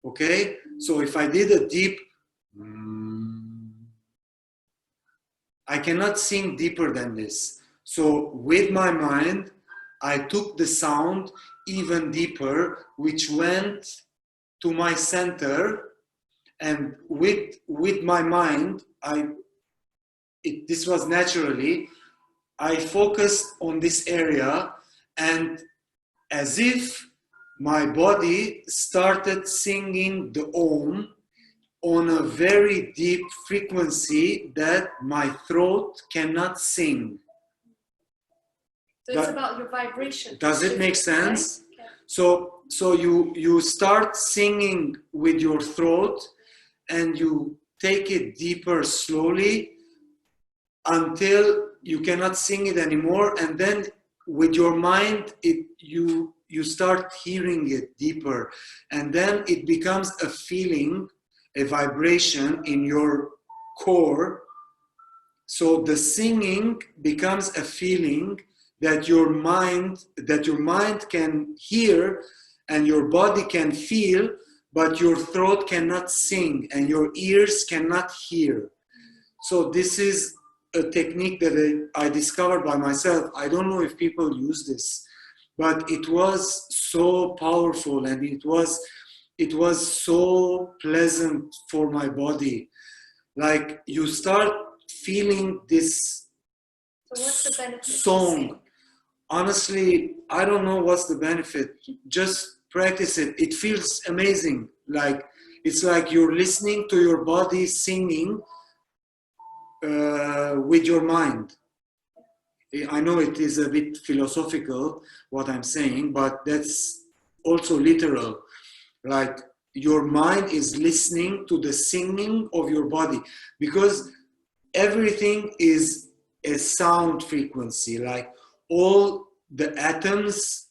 Okay? So if I did a deep, I cannot sing deeper than this. So with my mind, I took the sound even deeper, which went to my center, and with my mind, this was naturally, I focused on this area, and as if my body started singing the Om on a very deep frequency that my throat cannot sing. So it's about your vibration. Does it make sense? Right? So you start singing with your throat, and you take it deeper slowly until you cannot sing it anymore, and then with your mind you start hearing it deeper, and then it becomes a feeling, a vibration in your core. So the singing becomes a feeling that your mind can hear and your body can feel, but your throat cannot sing and your ears cannot hear. So this is a technique that I discovered by myself. I don't know if people use this, but it was so powerful, and it was so pleasant for my body. Like, you start feeling this. So what's the benefit song. Honestly, I don't know what's the benefit. Just practice it. It feels amazing. Like, it's like you're listening to your body singing with your mind. I know it is a bit philosophical what I'm saying, but that's also literal. Like, your mind is listening to the singing of your body, because everything is a sound frequency. Like, all the atoms,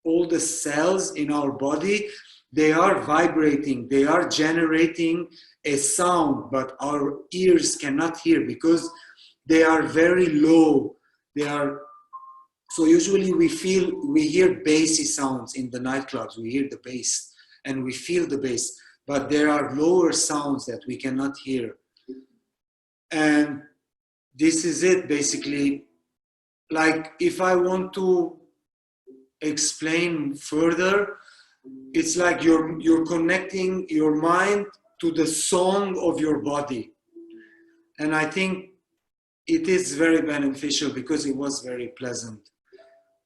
all the cells in our body, they are vibrating, they are generating a sound, but our ears cannot hear because they are very low. So usually we hear bassy sounds in the nightclubs. We hear the bass and we feel the bass, but there are lower sounds that we cannot hear. And this is it, basically. Like, if I want to explain further, it's like you're connecting your mind to the song of your body. And I think it is very beneficial because it was very pleasant.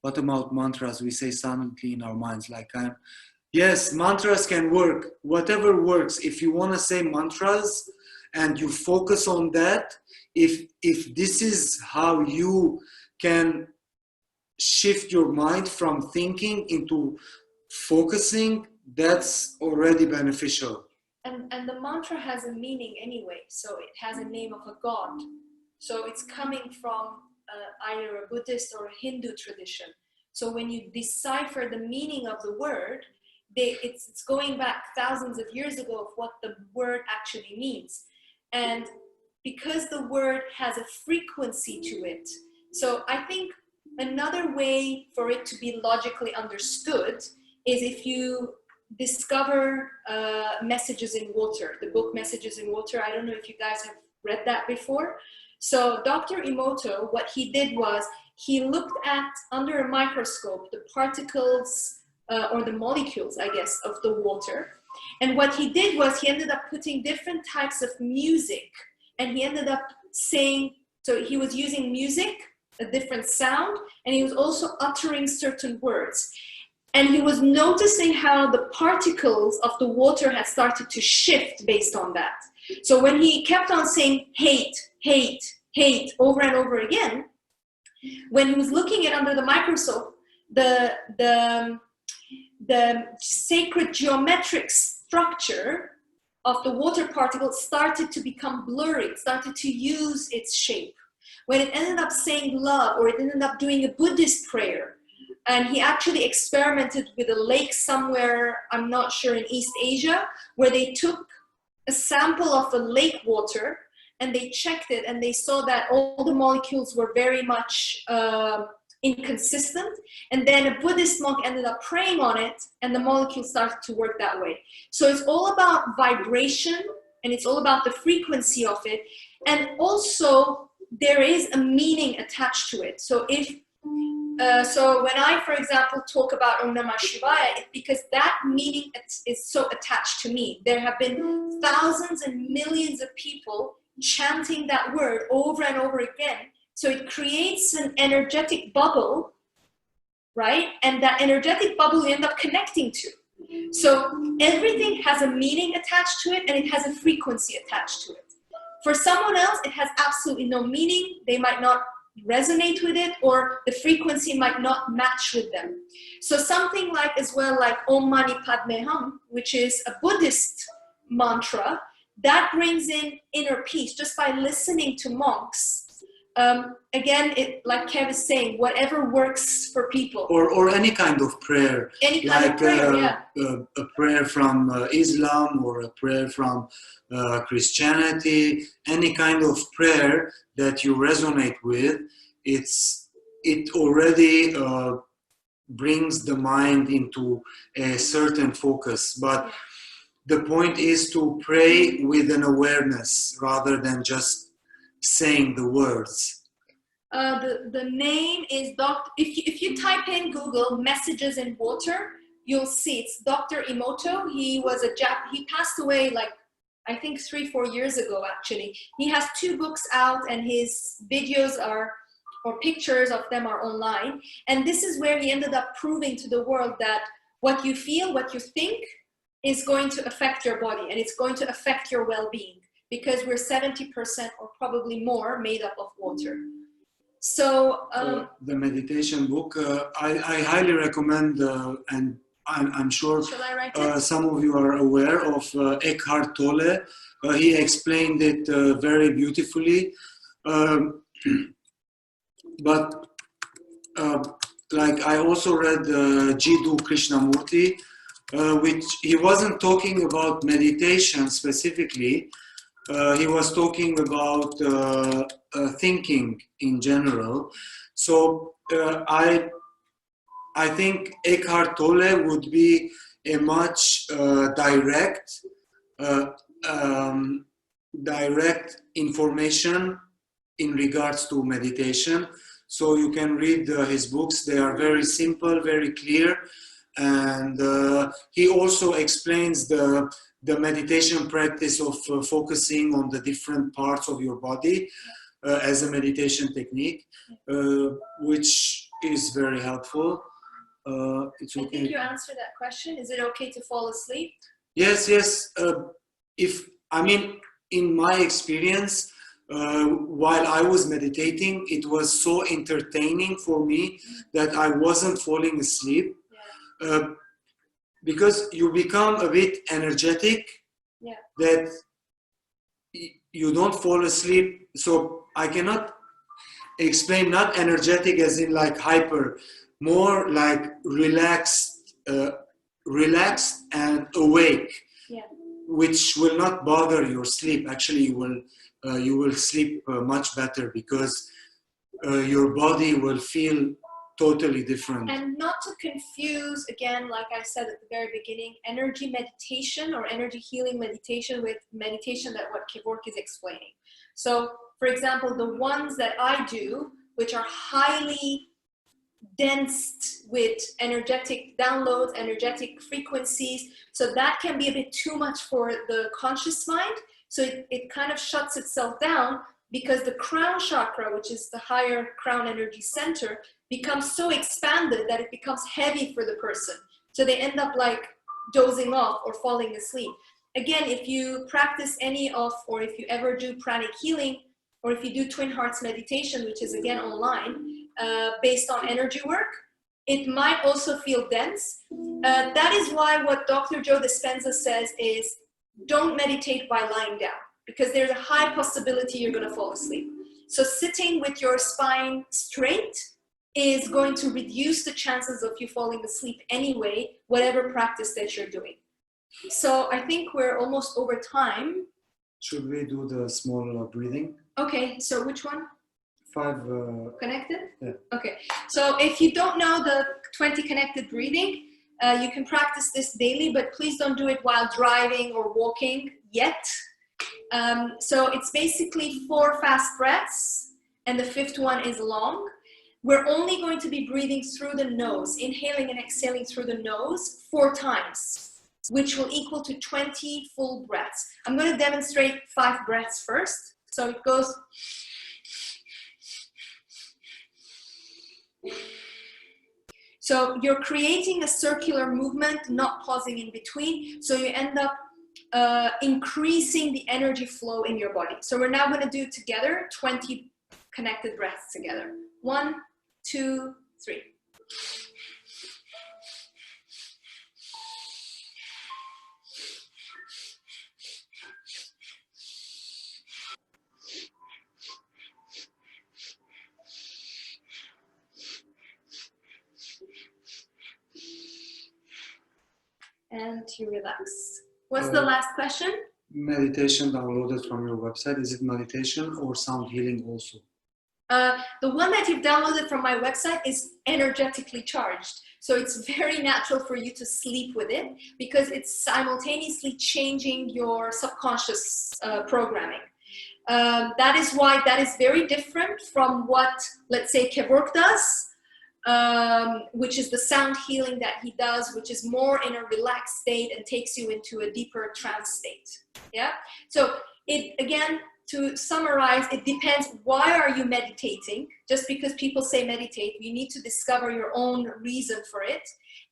What about mantras? We say silently in our minds, like, yes, mantras can work. Whatever works. If you want to say mantras and you focus on that, if this is how you can shift your mind from thinking into focusing, that's already beneficial. And the mantra has a meaning anyway, so it has a name of a god. So it's coming from either a Buddhist or a Hindu tradition. So when you decipher the meaning of the word, it's going back thousands of years ago of what the word actually means. And because the word has a frequency to it, so I think another way for it to be logically understood is if you discover Messages in Water, the book Messages in Water. I don't know if you guys have read that before. So Dr. Emoto, what he did was he looked at, under a microscope, the particles or the molecules, I guess, of the water. And what he did was he ended up putting different types of music, and he ended up saying, so he was using music, a different sound, and he was also uttering certain words. And he was noticing how the particles of the water had started to shift based on that. So when he kept on saying hate, hate, hate over and over again, when he was looking at under the microscope, the sacred geometric structure of the water particles started to become blurry, started to use its shape. When it ended up saying love, or it ended up doing a Buddhist prayer, and he actually experimented with a lake somewhere, I'm not sure, in East Asia, where they took a sample of the lake water and they checked it, and they saw that all the molecules were very much inconsistent. And then a Buddhist monk ended up praying on it, and the molecules started to work that way. So it's all about vibration, and it's all about the frequency of it. And also there is a meaning attached to it. So if so when I, for example, talk about Om Namah Shivaya, it's because that meaning is so attached to me. There have been thousands and millions of people chanting that word over and over again. So it creates an energetic bubble, right? And that energetic bubble you end up connecting to. So everything has a meaning attached to it, and it has a frequency attached to it. For someone else, it has absolutely no meaning. They might not resonate with it, or the frequency might not match with them. So something like, as well, like Om Mani Padme Hum, which is a Buddhist mantra, that brings in inner peace just by listening to monks. Again, like Kev is saying, whatever works for people. Or any kind of prayer. Any kind like of prayer, yeah. A prayer from Islam, or a prayer from Christianity, any kind of prayer that you resonate with, it already brings the mind into a certain focus. But the point is to pray with an awareness rather than just saying the words. The name is if you type in Google Messages in Water, you'll see it's Dr. Emoto. He was he passed away like, I think 3-4 years ago, actually. He has 2 books out, and his videos or pictures of them are online. And this is where he ended up proving to the world that what you feel, what you think, is going to affect your body, and it's going to affect your well-being, because we're 70% or probably more made up of water. So the meditation book, I highly recommend, and I'm sure some of you are aware of Eckhart Tolle. He explained it very beautifully. But like, I also read Jiddu Krishnamurti, which he wasn't talking about meditation specifically. He was talking about thinking in general. So I think Eckhart Tolle would be a much direct information in regards to meditation, So you can read his books. They are very simple, very clear. And he also explains the meditation practice of focusing on the different parts of your body as a meditation technique, which is very helpful. It's okay. I think you answered that question. Is it okay to fall asleep? Yes, yes. I mean, in my experience, while I was meditating, it was so entertaining for me that I wasn't falling asleep. Because you become a bit energetic, that you don't fall asleep. So I cannot explain, not energetic as in like hyper, more like relaxed, relaxed and awake, which will not bother your sleep. Actually, you will sleep much better because your body will feel totally different. And not to confuse, again, like I said at the very beginning, energy meditation or energy healing meditation with meditation that what Kevork is explaining. So, for example, the ones that I do, which are highly dense with energetic downloads, energetic frequencies, so that can be a bit too much for the conscious mind. So it kind of shuts itself down because the crown chakra, which is the higher crown energy center, becomes so expanded that it becomes heavy for the person. So they end up like dozing off or falling asleep. Again, if you practice any of, or if you ever do pranic healing, or if you do Twin Hearts meditation, which is again online, based on energy work, it might also feel dense. That is why what Dr. Joe Dispenza says is, don't meditate by lying down, because there's a high possibility you're going to fall asleep. So sitting with your spine straight is going to reduce the chances of you falling asleep anyway, whatever practice that you're doing. So I think we're almost over time. Should we do the small breathing? Okay, so which one? 5. Connected? Yeah. Okay, so if you don't know the 20 connected breathing, you can practice this daily, but please don't do it while driving or walking yet. So it's basically 4 fast breaths, and the 5th one is long. We're only going to be breathing through the nose, inhaling and exhaling through the nose 4 times, which will equal to 20 full breaths. I'm going to demonstrate 5 breaths first. So it goes. So you're creating a circular movement, not pausing in between. So you end up increasing the energy flow in your body. So we're now going to do together 20 connected breaths together. 1, 2, 3. And you relax. What's the last question? Meditation downloaded from your website. Is it meditation or sound healing also? The one that you've downloaded from my website is energetically charged. So it's very natural for you to sleep with it because it's simultaneously changing your subconscious programming. That is why that is very different from what, let's say, Kevork does, which is the sound healing that he does, which is more in a relaxed state and takes you into a deeper trance state. Yeah. So it, again, to summarize, it depends. Why are you meditating? Just because people say meditate, you need to discover your own reason for it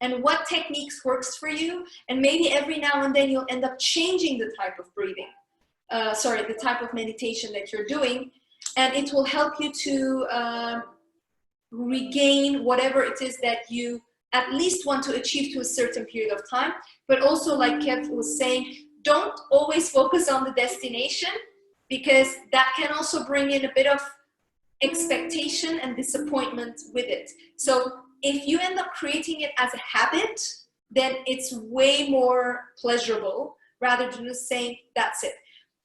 and what techniques works for you. And maybe every now and then you'll end up changing the type of breathing, the type of meditation that you're doing. And it will help you to regain whatever it is that you at least want to achieve to a certain period of time. But also, like Kev was saying, don't always focus on the destination, because that can also bring in a bit of expectation and disappointment with it. So if you end up creating it as a habit, then it's way more pleasurable rather than just saying that's it.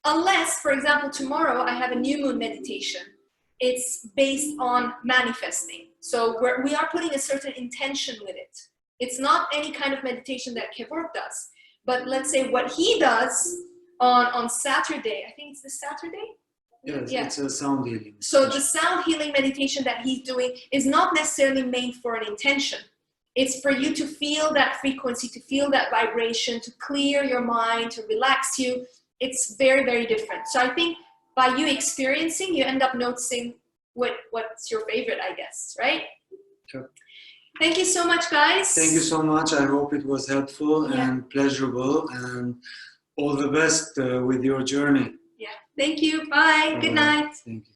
Unless, for example, tomorrow I have a new moon meditation. It's based on manifesting. So we are putting a certain intention with it. It's not any kind of meditation that Kevork does. But let's say what he does on Saturday, I think it's this Saturday? Yes, Yeah. it's a sound healing. So the sound healing meditation that he's doing is not necessarily made for an intention. It's for you to feel that frequency, to feel that vibration, to clear your mind, to relax you. It's very, very different. So I think by you experiencing, you end up noticing what's your favorite, I guess, right? Sure. Thank you so much, guys. Thank you so much. I hope it was helpful Yeah. and pleasurable, and all the best with your journey. Yeah. Thank you. Bye. Good night. Thank you.